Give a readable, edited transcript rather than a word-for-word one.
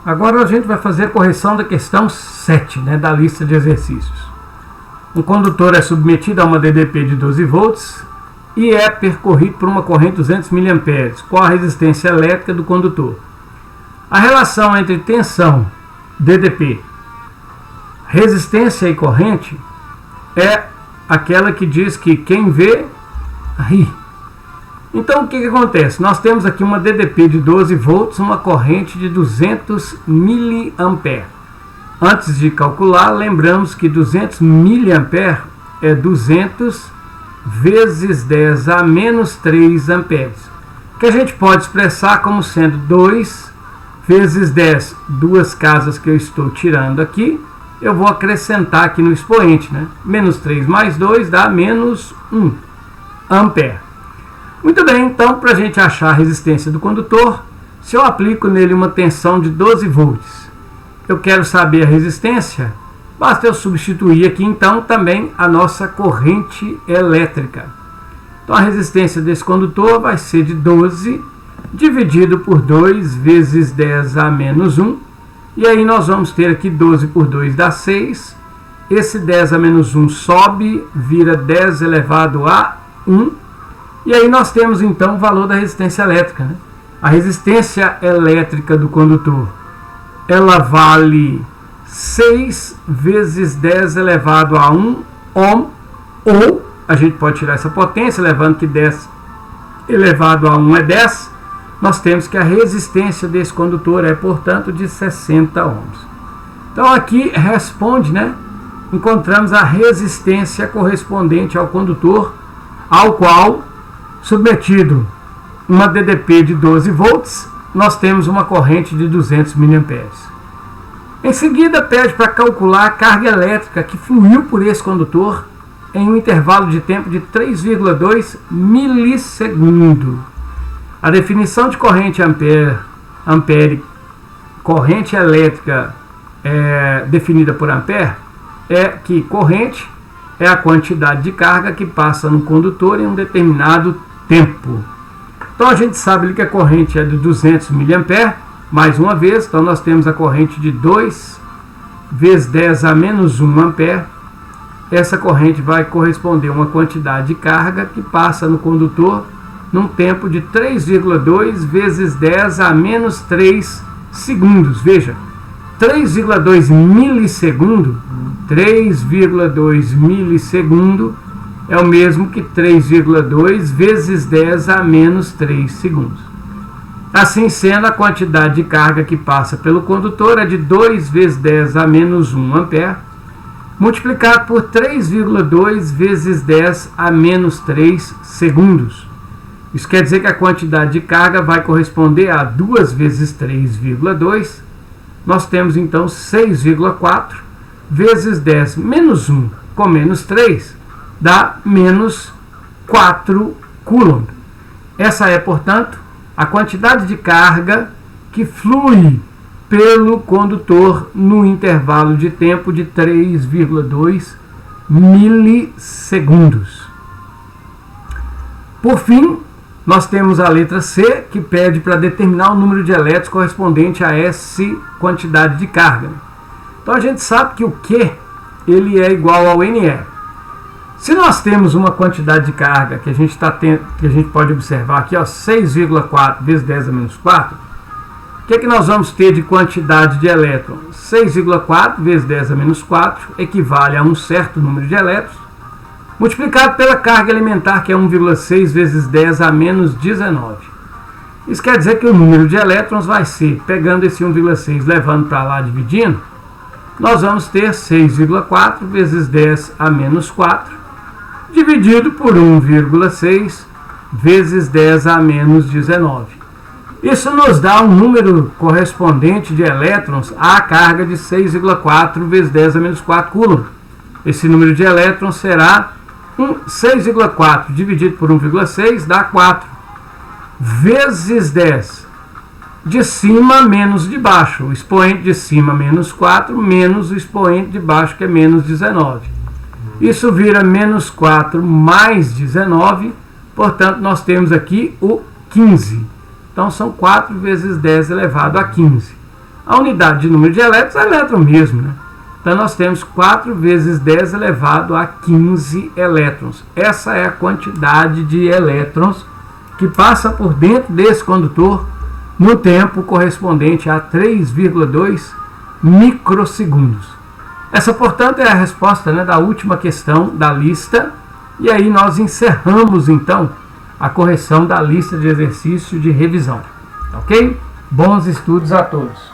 Agora a gente vai fazer a correção da questão 7, da lista de exercícios. Um condutor é submetido a uma DDP de 12 volts e é percorrido por uma corrente de 200 mA. Qual a resistência elétrica do condutor? A relação entre tensão, DDP, resistência e corrente é aquela que diz que quem vê, ri. Então o que acontece? Nós temos aqui uma DDP de 12 volts, uma corrente de 200 mA. Antes de calcular, lembramos que 200 mA é 200 vezes 10 a menos 3 amperes, que a gente pode expressar como sendo 2 vezes 10, duas casas que eu estou tirando aqui, eu vou acrescentar aqui no expoente, Menos 3 mais 2 dá menos 1 ampere. Muito bem, então, para a gente achar a resistência do condutor, se eu aplico nele uma tensão de 12 volts, eu quero saber a resistência, basta eu substituir aqui, então, também a nossa corrente elétrica. Então, a resistência desse condutor vai ser de 12 dividido por 2 vezes 10 a menos 1. E aí nós vamos ter aqui 12 por 2 dá 6. Esse 10 a menos 1 sobe, vira 10 elevado a 1. E aí nós temos então o valor da resistência elétrica. A resistência elétrica do condutor, ela vale 6 vezes 10 elevado a 1 ohm, ou a gente pode tirar essa potência, levando que 10 elevado a 1 é 10, nós temos que a resistência desse condutor é, portanto, de 60 ohms. Então aqui responde, encontramos a resistência correspondente ao condutor, ao qual, submetido uma DDP de 12 volts, nós temos uma corrente de 200 mA. Em seguida, pede para calcular a carga elétrica que fluiu por esse condutor em um intervalo de tempo de 3,2 milissegundo. A definição de corrente ampere, corrente elétrica definida por ampere, é que corrente é a quantidade de carga que passa no condutor em um determinado tempo. Então a gente sabe que a corrente é de 200 mA, mais uma vez, então nós temos a corrente de 2 vezes 10 a menos 1 ampere. Essa corrente vai corresponder a uma quantidade de carga que passa no condutor num tempo de 3,2 vezes 10 a menos 3 segundos. Veja, 3,2 milissegundo, 3,2 milissegundo é o mesmo que 3,2 vezes 10 a menos 3 segundos. Assim sendo, a quantidade de carga que passa pelo condutor é de 2 vezes 10 a menos 1 ampere, multiplicado por 3,2 vezes 10 a menos 3 segundos. Isso quer dizer que a quantidade de carga vai corresponder a 2 vezes 3,2. Nós temos então 6,4 vezes 10 menos 1 com menos 3 dá menos 4 coulomb. Essa é, portanto, a quantidade de carga que flui pelo condutor no intervalo de tempo de 3,2 milissegundos. Por fim, nós temos a letra C, que pede para determinar o número de elétrons correspondente a essa quantidade de carga. Então a gente sabe que o Q ele é igual ao NE. Se nós temos uma quantidade de carga que a gente pode observar aqui, 6,4 vezes 10 a menos 4, o que nós vamos ter de quantidade de elétrons? 6,4 vezes 10 a menos 4 equivale a um certo número de elétrons, multiplicado pela carga elementar, que é 1,6 vezes 10 a menos 19. Isso quer dizer que o número de elétrons vai ser, pegando esse 1,6, levando para lá, dividindo, nós vamos ter 6,4 vezes 10 a menos 4, dividido por 1,6 vezes 10 a menos 19. Isso nos dá um número correspondente de elétrons à carga de 6,4 vezes 10 a menos 4 coulomb. Esse número de elétrons será 6,4 dividido por 1,6 dá 4, vezes 10 de cima menos de baixo. O expoente de cima menos 4 menos o expoente de baixo, que é menos 19. Isso vira menos 4 mais 19, portanto nós temos aqui o 15. Então são 4 vezes 10 elevado a 15. A unidade de número de elétrons é elétron mesmo, né? Então nós temos 4 vezes 10 elevado a 15 elétrons. Essa é a quantidade de elétrons que passa por dentro desse condutor no tempo correspondente a 3,2 microsegundos. Essa, portanto, é a resposta, né, da última questão da lista. E aí nós encerramos, então, a correção da lista de exercício de revisão. Ok? Bons estudos a todos.